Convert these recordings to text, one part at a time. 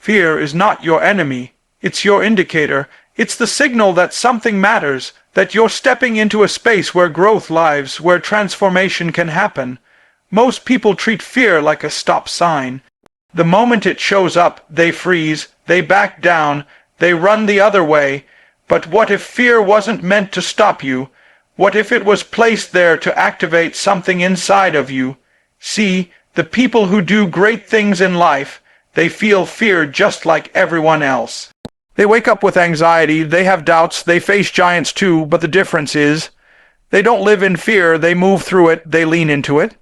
Fear is not your enemy. It's your indicator. It's the signal that something matters, that you're stepping into a space where growth lives, where transformation can happen. Most people treat fear like a stop sign. The moment it shows up, they freeze, they back down, they run the other way. But what if fear wasn't meant to stop you? What if it was placed there to activate something inside of you? See, the people who do great things in life, they feel fear just like everyone else. They wake up with anxiety, they have doubts, they face giants too, but the difference is, they don't live in fear, they move through it, they lean into it.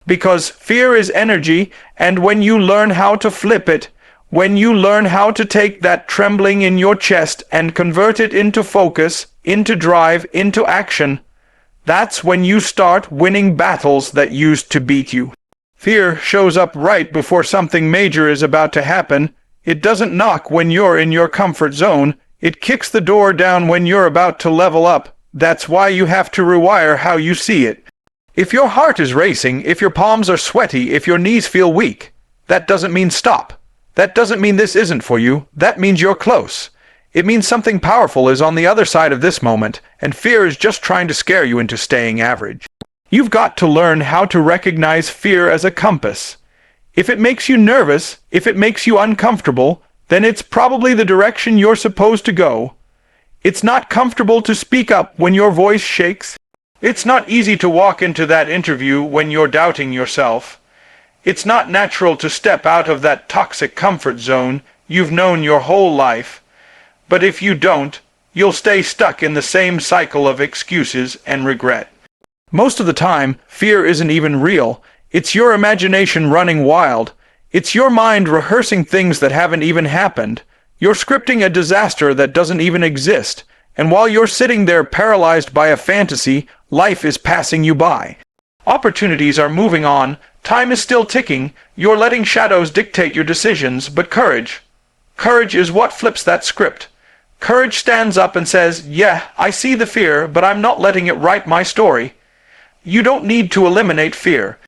Because fear is energy, and when you learn how to flip it, when you learn how to take that trembling in your chest and convert it into focus, into drive, into action, that's when you start winning battles that used to beat you. Fear shows up right before something major is about to happen. It doesn't knock when you're in your comfort zone. It kicks the door down when you're about to level up. That's why you have to rewire how you see it. If your heart is racing, if your palms are sweaty, if your knees feel weak, that doesn't mean stop. That doesn't mean this isn't for you. That means you're close. It means something powerful is on the other side of this moment, and fear is just trying to scare you into staying average. You've got to learn how to recognize fear as a compass. If it makes you nervous, if it makes you uncomfortable, then it's probably the direction you're supposed to go. It's not comfortable to speak up when your voice shakes. It's not easy to walk into that interview when you're doubting yourself. It's not natural to step out of that toxic comfort zone you've known your whole life. But if you don't, you'll stay stuck in the same cycle of excuses and regret. Most of the time, fear isn't even real. It's your imagination running wild. It's your mind rehearsing things that haven't even happened. You're scripting a disaster that doesn't even exist. And while you're sitting there paralyzed by a fantasy, life is passing you by. Opportunities are moving on. Time is still ticking. You're letting shadows dictate your decisions, but courage. Courage is what flips that script. Courage stands up and says, yeah, I see the fear, but I'm not letting it write my story. You don't need to eliminate fear.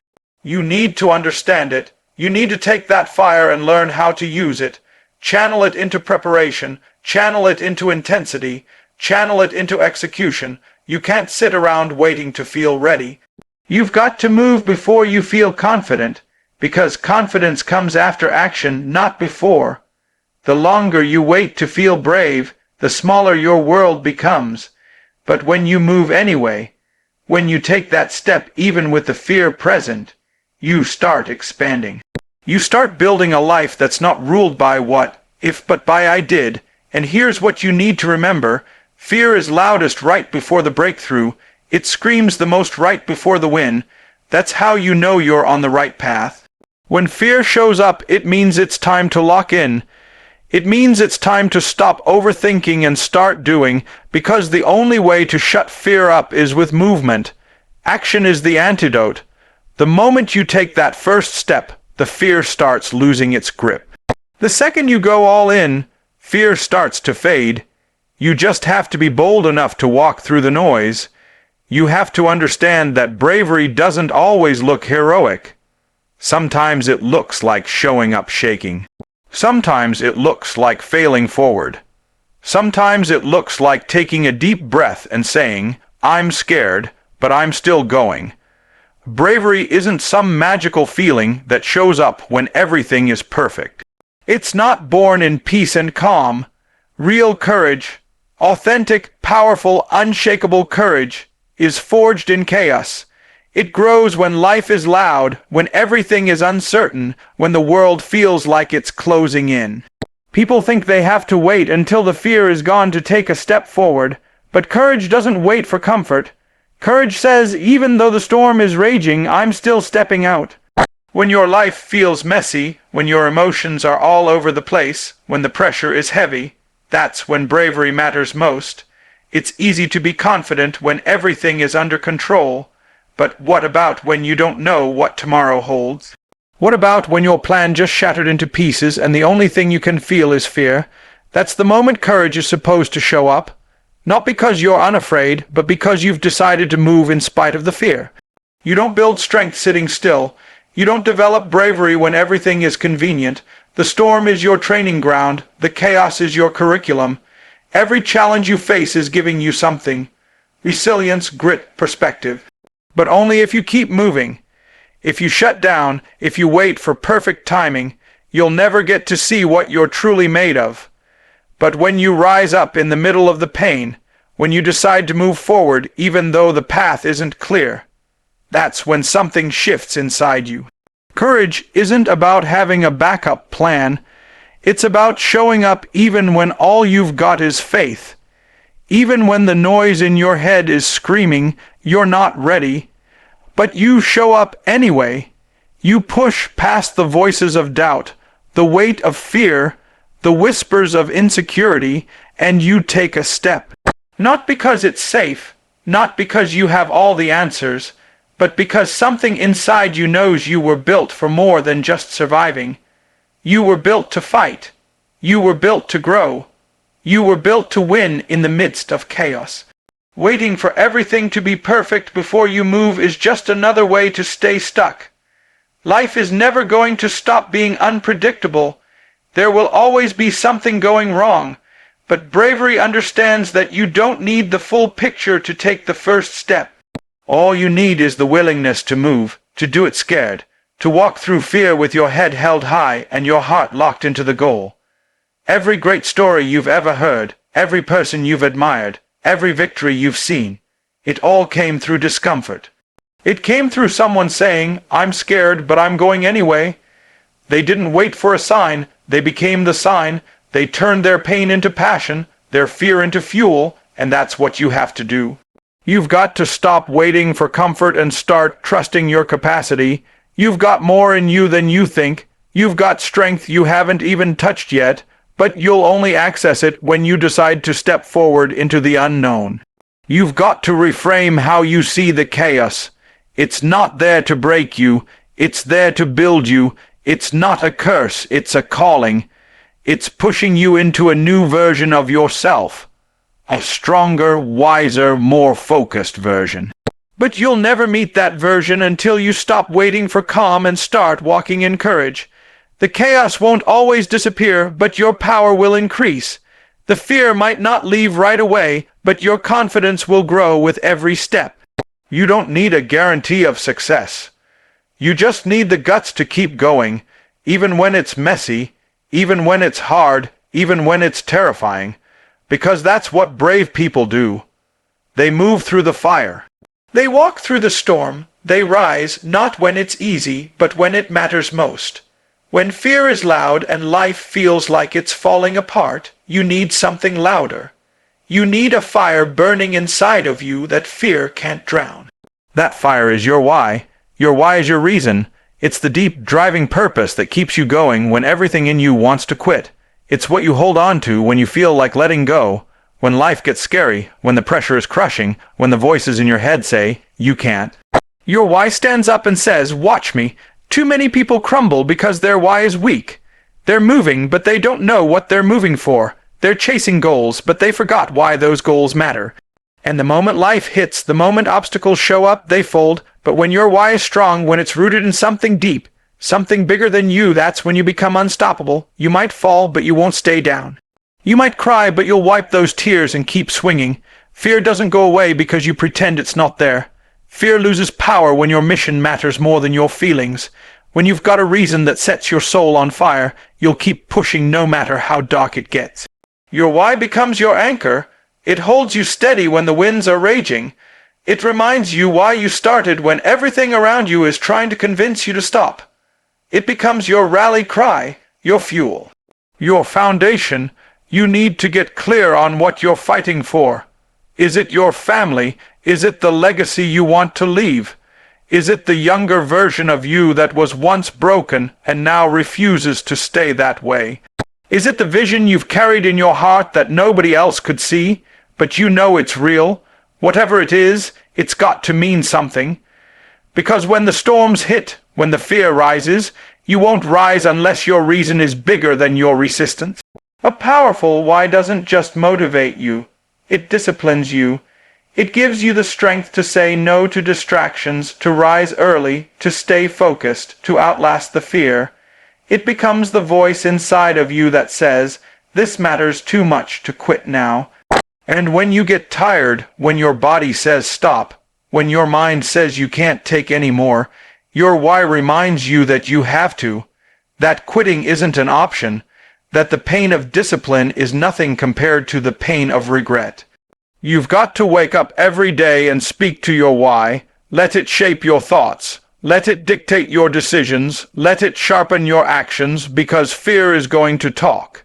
You need to understand it. You need to take that fire and learn how to use it. Channel it into preparation. Channel it into intensity. Channel it into execution. You can't sit around waiting to feel ready. You've got to move before you feel confident, because confidence comes after action, not before. The longer you wait to feel brave, the smaller your world becomes. But when you move anyway, when you take that step even with the fear present, you start expanding. You start building a life that's not ruled by what if but by I did. And here's what you need to remember. Fear is loudest right before the breakthrough. It screams the most right before the win. That's how you know you're on the right path. When fear shows up, it means it's time to lock in. It means it's time to stop overthinking and start doing, because the only way to shut fear up is with movement. Action is the antidote. The moment you take that first step, the fear starts losing its grip. The second you go all in, fear starts to fade. You just have to be bold enough to walk through the noise. You have to understand that bravery doesn't always look heroic. Sometimes it looks like showing up shaking. Sometimes it looks like failing forward. Sometimes it looks like taking a deep breath and saying, I'm scared, but I'm still going. Bravery isn't some magical feeling that shows up when everything is perfect. It's not born in peace and calm. Real courage, authentic, powerful, unshakable courage, is forged in chaos. It grows when life is loud, when everything is uncertain, when the world feels like it's closing in. People think they have to wait until the fear is gone to take a step forward, but courage doesn't wait for comfort. Courage says, even though the storm is raging, I'm still stepping out. When your life feels messy, when your emotions are all over the place, when the pressure is heavy, that's when bravery matters most. It's easy to be confident when everything is under control. But what about when you don't know what tomorrow holds? What about when your plan just shattered into pieces and the only thing you can feel is fear? That's the moment courage is supposed to show up. Not because you're unafraid, but because you've decided to move in spite of the fear. You don't build strength sitting still. You don't develop bravery when everything is convenient. The storm is your training ground. The chaos is your curriculum. Every challenge you face is giving you something. Resilience, grit, perspective. But only if you keep moving. If you shut down, if you wait for perfect timing, you'll never get to see what you're truly made of. But when you rise up in the middle of the pain, when you decide to move forward even though the path isn't clear, that's when something shifts inside you. Courage isn't about having a backup plan. It's about showing up even when all you've got is faith. Even when the noise in your head is screaming, you're not ready. But you show up anyway. You push past the voices of doubt, the weight of fear, the whispers of insecurity, and you take a step. Not because it's safe, not because you have all the answers, but because something inside you knows you were built for more than just surviving. You were built to fight. You were built to grow. You were built to win in the midst of chaos. Waiting for everything to be perfect before you move is just another way to stay stuck. Life is never going to stop being unpredictable. There will always be something going wrong. But bravery understands that you don't need the full picture to take the first step. All you need is the willingness to move, to do it scared, to walk through fear with your head held high and your heart locked into the goal. Every great story you've ever heard, every person you've admired, every victory you've seen, it all came through discomfort. It came through someone saying, "I'm scared, but I'm going anyway." They didn't wait for a sign, they became the sign. They turned their pain into passion, their fear into fuel, and that's what you have to do. You've got to stop waiting for comfort and start trusting your capacity. You've got more in you than you think. You've got strength you haven't even touched yet, but you'll only access it when you decide to step forward into the unknown. You've got to reframe how you see the chaos. It's not there to break you. It's there to build you. It's not a curse. It's a calling. It's pushing you into a new version of yourself. A stronger, wiser, more focused version. But you'll never meet that version until you stop waiting for calm and start walking in courage. The chaos won't always disappear, but your power will increase. The fear might not leave right away, but your confidence will grow with every step. You don't need a guarantee of success. You just need the guts to keep going, even when it's messy, even when it's hard, even when it's terrifying. Because that's what brave people do. They move through the fire. They walk through the storm. They rise, not when it's easy, but when it matters most. When fear is loud and life feels like it's falling apart, you need something louder. You need a fire burning inside of you that fear can't drown. That fire is your why. Your why is your reason. It's the deep, driving purpose that keeps you going when everything in you wants to quit. It's what you hold on to when you feel like letting go, when life gets scary, when the pressure is crushing, when the voices in your head say, "You can't." Your why stands up and says, "Watch me." Too many people crumble because their why is weak. They're moving, but they don't know what they're moving for. They're chasing goals, but they forgot why those goals matter. And the moment life hits, the moment obstacles show up, they fold. But when your why is strong, when it's rooted in something deep, something bigger than you, that's when you become unstoppable. You might fall, but you won't stay down. You might cry, but you'll wipe those tears and keep swinging. Fear doesn't go away because you pretend it's not there. Fear loses power when your mission matters more than your feelings. When you've got a reason that sets your soul on fire, you'll keep pushing no matter how dark it gets. Your why becomes your anchor. It holds you steady when the winds are raging. It reminds you why you started when everything around you is trying to convince you to stop. It becomes your rally cry, your fuel, your foundation. You need to get clear on what you're fighting for. Is it your family? Is it the legacy you want to leave? Is it the younger version of you that was once broken and now refuses to stay that way? Is it the vision you've carried in your heart that nobody else could see, but you know it's real? Whatever it is, it's got to mean something. Because when the storms hit, when the fear rises, you won't rise unless your reason is bigger than your resistance. A powerful why doesn't just motivate you. It disciplines you. It gives you the strength to say no to distractions, to rise early, to stay focused, to outlast the fear. It becomes the voice inside of you that says, "This matters too much to quit now." And when you get tired, when your body says stop, when your mind says you can't take any more, your why reminds you that you have to, that quitting isn't an option, that the pain of discipline is nothing compared to the pain of regret. You've got to wake up every day and speak to your why. Let it shape your thoughts. Let it dictate your decisions. Let it sharpen your actions, because fear is going to talk.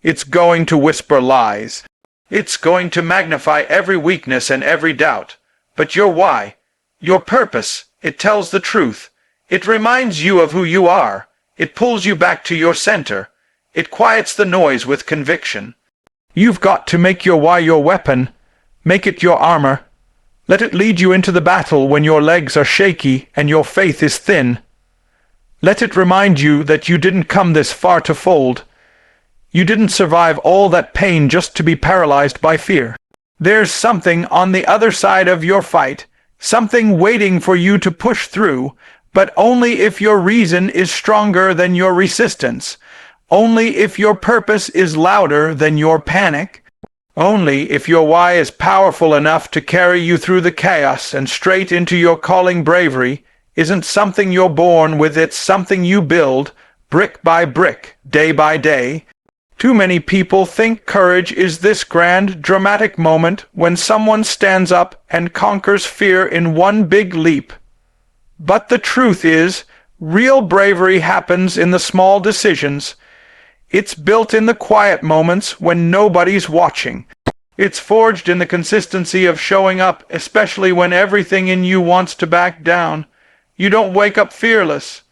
It's going to whisper lies. It's going to magnify every weakness and every doubt. But your why, your purpose, it tells the truth. It reminds you of who you are. It pulls you back to your center. It quiets the noise with conviction. You've got to make your why your weapon. Make it your armor. Let it lead you into the battle when your legs are shaky and your faith is thin. Let it remind you that you didn't come this far to fold. You didn't survive all that pain just to be paralyzed by fear. There's something on the other side of your fight, something waiting for you to push through, but only if your reason is stronger than your resistance. Only if your purpose is louder than your panic. Only if your why is powerful enough to carry you through the chaos and straight into your calling. Bravery isn't something you're born with, it's something you build, brick by brick, day by day. Too many people think courage is this grand, dramatic moment when someone stands up and conquers fear in one big leap. But the truth is, real bravery happens in the small decisions. It's built in the quiet moments when nobody's watching. It's forged in the consistency of showing up, especially when everything in you wants to back down. You don't wake up fearless.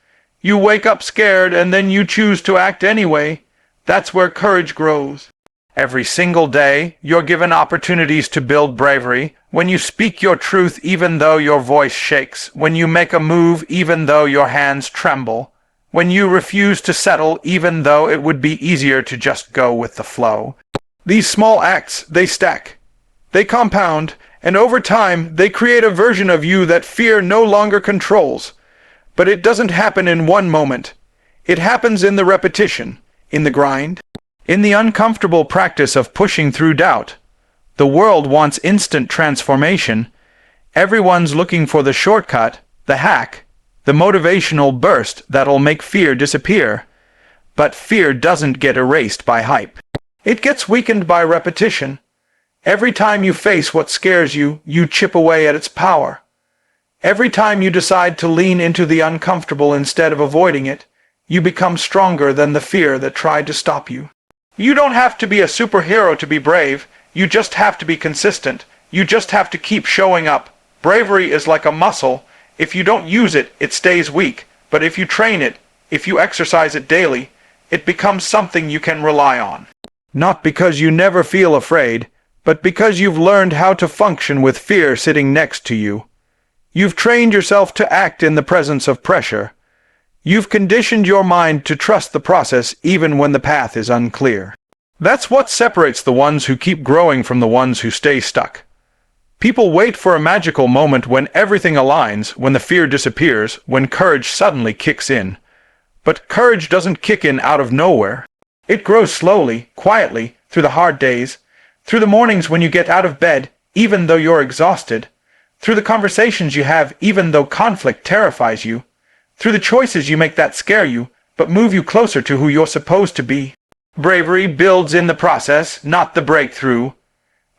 You wake up scared, and then you choose to act anyway. That's where courage grows. Every single day, you're given opportunities to build bravery. When you speak your truth even though your voice shakes. When you make a move even though your hands tremble. When you refuse to settle even though it would be easier to just go with the flow. These small acts, they stack. They compound, and over time, they create a version of you that fear no longer controls. But it doesn't happen in one moment. It happens in the repetition, in the grind, in the uncomfortable practice of pushing through doubt. The world wants instant transformation. Everyone's looking for the shortcut, the hack, the motivational burst that'll make fear disappear. But fear doesn't get erased by hype. It gets weakened by repetition. Every time you face what scares you, you chip away at its power. Every time you decide to lean into the uncomfortable instead of avoiding it, you become stronger than the fear that tried to stop you. You don't have to be a superhero to be brave. You just have to be consistent. You just have to keep showing up. Bravery is like a muscle. If you don't use it, it stays weak. But if you train it, if you exercise it daily, it becomes something you can rely on. Not because you never feel afraid, but because you've learned how to function with fear sitting next to you. You've trained yourself to act in the presence of pressure. You've conditioned your mind to trust the process even when the path is unclear. That's what separates the ones who keep growing from the ones who stay stuck. People wait for a magical moment when everything aligns, when the fear disappears, when courage suddenly kicks in. But courage doesn't kick in out of nowhere. It grows slowly, quietly, through the hard days, through the mornings when you get out of bed, even though you're exhausted, through the conversations you have, even though conflict terrifies you, through the choices you make that scare you, but move you closer to who you're supposed to be. Bravery builds in the process, not the breakthrough.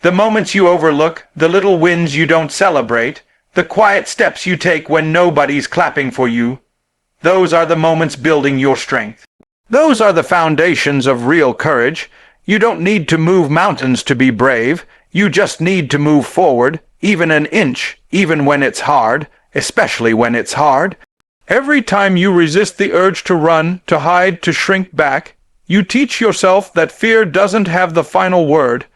The moments you overlook, the little wins you don't celebrate, the quiet steps you take when nobody's clapping for you, those are the moments building your strength. Those are the foundations of real courage. You don't need to move mountains to be brave. You just need to move forward, even an inch, even when it's hard, especially when it's hard. Every time you resist the urge to run, to hide, to shrink back, you teach yourself that fear doesn't have the final word.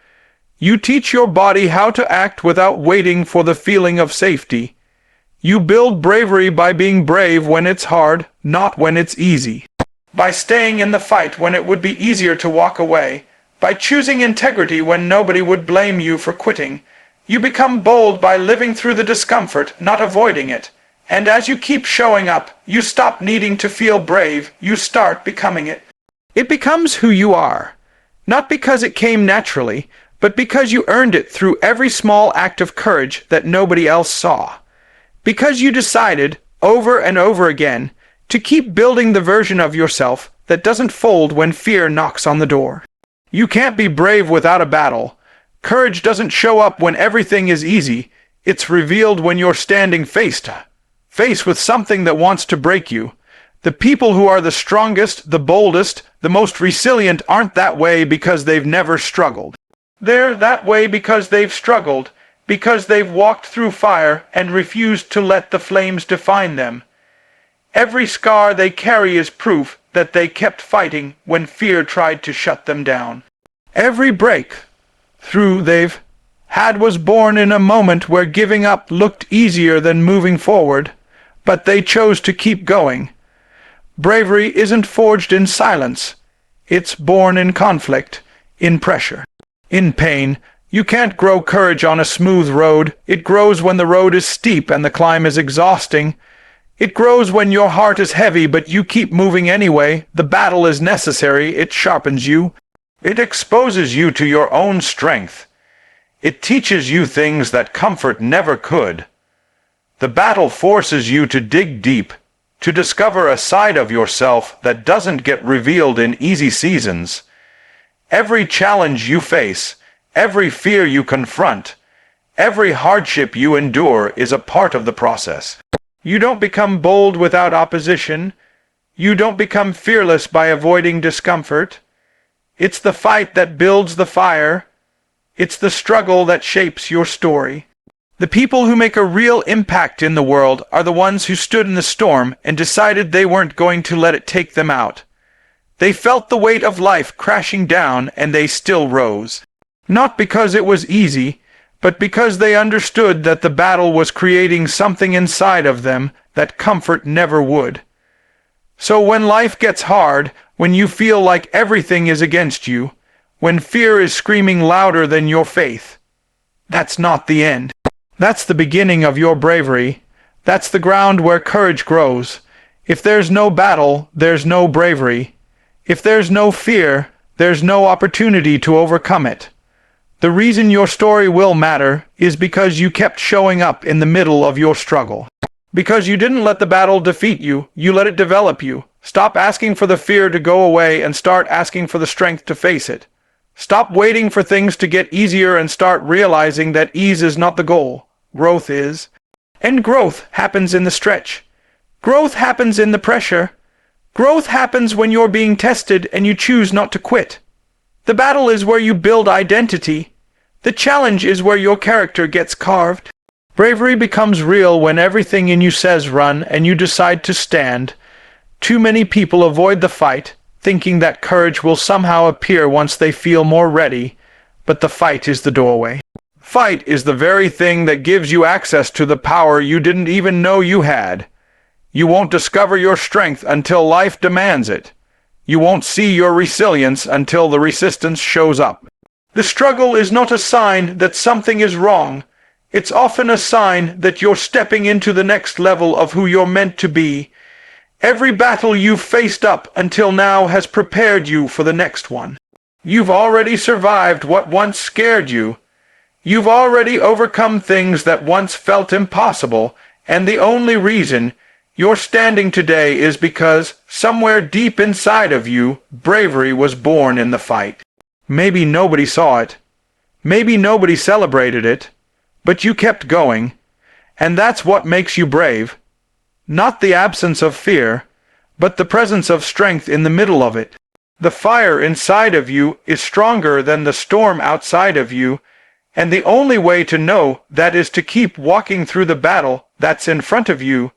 You teach your body how to act without waiting for the feeling of safety. You build bravery by being brave when it's hard, not when it's easy. By staying in the fight when it would be easier to walk away. By choosing integrity when nobody would blame you for quitting. You become bold by living through the discomfort, not avoiding it. And as you keep showing up, you stop needing to feel brave, you start becoming it. It becomes who you are, not because it came naturally, but because you earned it through every small act of courage that nobody else saw. Because you decided, over and over again, to keep building the version of yourself that doesn't fold when fear knocks on the door. You can't be brave without a battle. Courage doesn't show up when everything is easy. It's revealed when you're standing face to face with something that wants to break you. The people who are the strongest, the boldest, the most resilient aren't that way because they've never struggled. They're that way because they've struggled, because they've walked through fire and refused to let the flames define them. Every scar they carry is proof that they kept fighting when fear tried to shut them down. Every breakthrough they've had was born in a moment where giving up looked easier than moving forward, but they chose to keep going. Bravery isn't forged in silence. It's born in conflict, in pressure, in pain. You can't grow courage on a smooth road. It grows when the road is steep and the climb is exhausting. It grows when your heart is heavy, but you keep moving anyway. The battle is necessary. It sharpens you. It exposes you to your own strength. It teaches you things that comfort never could. The battle forces you to dig deep, to discover a side of yourself that doesn't get revealed in easy seasons. Every challenge you face, every fear you confront, every hardship you endure is a part of the process. You don't become bold without opposition. You don't become fearless by avoiding discomfort. It's the fight that builds the fire. It's the struggle that shapes your story. The people who make a real impact in the world are the ones who stood in the storm and decided they weren't going to let it take them out. They felt the weight of life crashing down and they still rose. Not because it was easy, but because they understood that the battle was creating something inside of them that comfort never would. So when life gets hard, when you feel like everything is against you, when fear is screaming louder than your faith, that's not the end. That's the beginning of your bravery. That's the ground where courage grows. If there's no battle, there's no bravery. If there's no fear, there's no opportunity to overcome it. The reason your story will matter is because you kept showing up in the middle of your struggle. Because you didn't let the battle defeat you, you let it develop you. Stop asking for the fear to go away and start asking for the strength to face it. Stop waiting for things to get easier and start realizing that ease is not the goal. Growth is. And growth happens in the stretch. Growth happens in the pressure. Growth happens when you're being tested and you choose not to quit. The battle is where you build identity. The challenge is where your character gets carved. Bravery becomes real when everything in you says run and you decide to stand. Too many people avoid the fight, thinking that courage will somehow appear once they feel more ready, but the fight is the doorway. Fight is the very thing that gives you access to the power you didn't even know you had. You won't discover your strength until life demands it. You won't see your resilience until the resistance shows up. The struggle is not a sign that something is wrong. It's often a sign that you're stepping into the next level of who you're meant to be. Every battle you've faced up until now has prepared you for the next one. You've already survived what once scared you. You've already overcome things that once felt impossible, and the only reason you're standing today is because, somewhere deep inside of you, bravery was born in the fight. Maybe nobody saw it. Maybe nobody celebrated it. But you kept going. And that's what makes you brave. Not the absence of fear, but the presence of strength in the middle of it. The fire inside of you is stronger than the storm outside of you, and the only way to know that is to keep walking through the battle that's in front of you.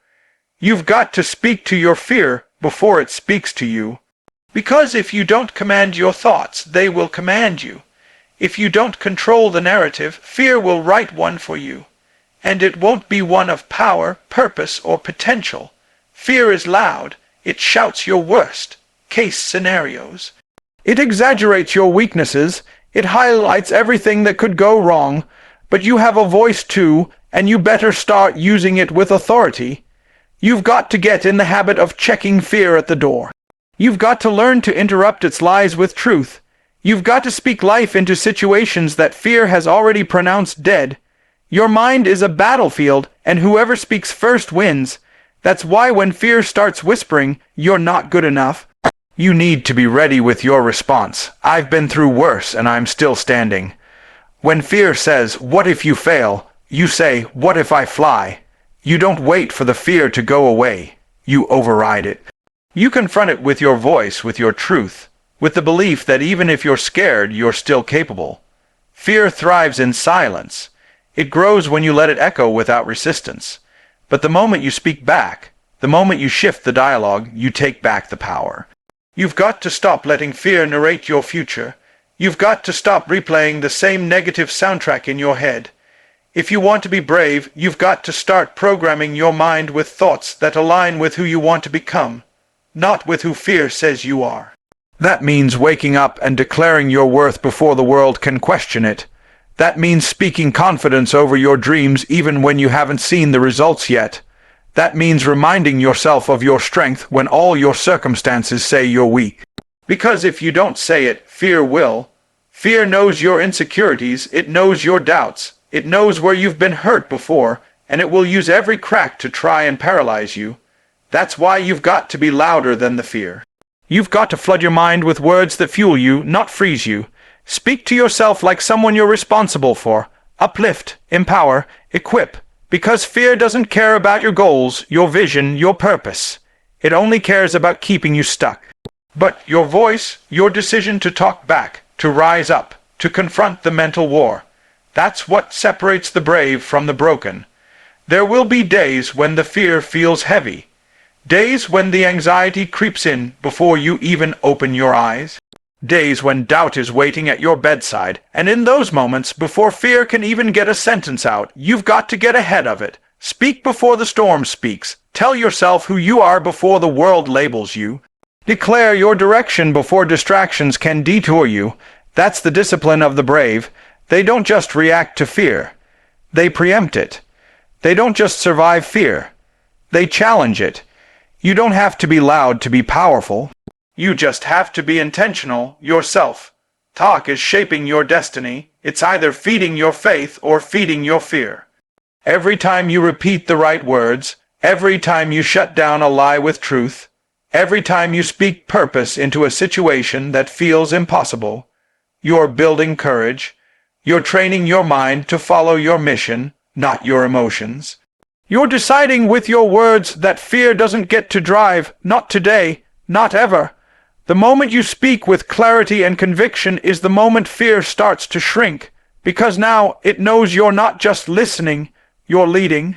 You've got to speak to your fear before it speaks to you. Because if you don't command your thoughts, they will command you. If you don't control the narrative, fear will write one for you. And it won't be one of power, purpose, or potential. Fear is loud. It shouts your worst-case scenarios. It exaggerates your weaknesses. It highlights everything that could go wrong. But you have a voice too, and you better start using it with authority. You've got to get in the habit of checking fear at the door. You've got to learn to interrupt its lies with truth. You've got to speak life into situations that fear has already pronounced dead. Your mind is a battlefield, and whoever speaks first wins. That's why when fear starts whispering, "You're not good enough," you need to be ready with your response. "I've been through worse and I'm still standing." When fear says, "What if you fail?" you say, "What if I fly?" You don't wait for the fear to go away. You override it. You confront it with your voice, with your truth, with the belief that even if you're scared, you're still capable. Fear thrives in silence. It grows when you let it echo without resistance. But the moment you speak back, the moment you shift the dialogue, you take back the power. You've got to stop letting fear narrate your future. You've got to stop replaying the same negative soundtrack in your head. If you want to be brave, you've got to start programming your mind with thoughts that align with who you want to become, not with who fear says you are. That means waking up and declaring your worth before the world can question it. That means speaking confidence over your dreams even when you haven't seen the results yet. That means reminding yourself of your strength when all your circumstances say you're weak. Because if you don't say it, fear will. Fear knows your insecurities, it knows your doubts, it knows where you've been hurt before, and it will use every crack to try and paralyze you. That's why you've got to be louder than the fear. You've got to flood your mind with words that fuel you, not freeze you. Speak to yourself like someone you're responsible for. Uplift, empower, equip. Because fear doesn't care about your goals, your vision, your purpose. It only cares about keeping you stuck. But your voice, your decision to talk back, to rise up, to confront the mental war, that's what separates the brave from the broken. There will be days when the fear feels heavy. Days when the anxiety creeps in before you even open your eyes. Days when doubt is waiting at your bedside, and in those moments, before fear can even get a sentence out, you've got to get ahead of it. Speak before the storm speaks. Tell yourself who you are before the world labels you. Declare your direction before distractions can detour you. That's the discipline of the brave. They don't just react to fear. They preempt it. They don't just survive fear. They challenge it. You don't have to be loud to be powerful. You just have to be intentional yourself. Talk is shaping your destiny. It's either feeding your faith or feeding your fear. Every time you repeat the right words, every time you shut down a lie with truth, every time you speak purpose into a situation that feels impossible, you're building courage. You're training your mind to follow your mission, not your emotions. You're deciding with your words that fear doesn't get to drive, not today, not ever. The moment you speak with clarity and conviction is the moment fear starts to shrink, because now it knows you're not just listening, you're leading.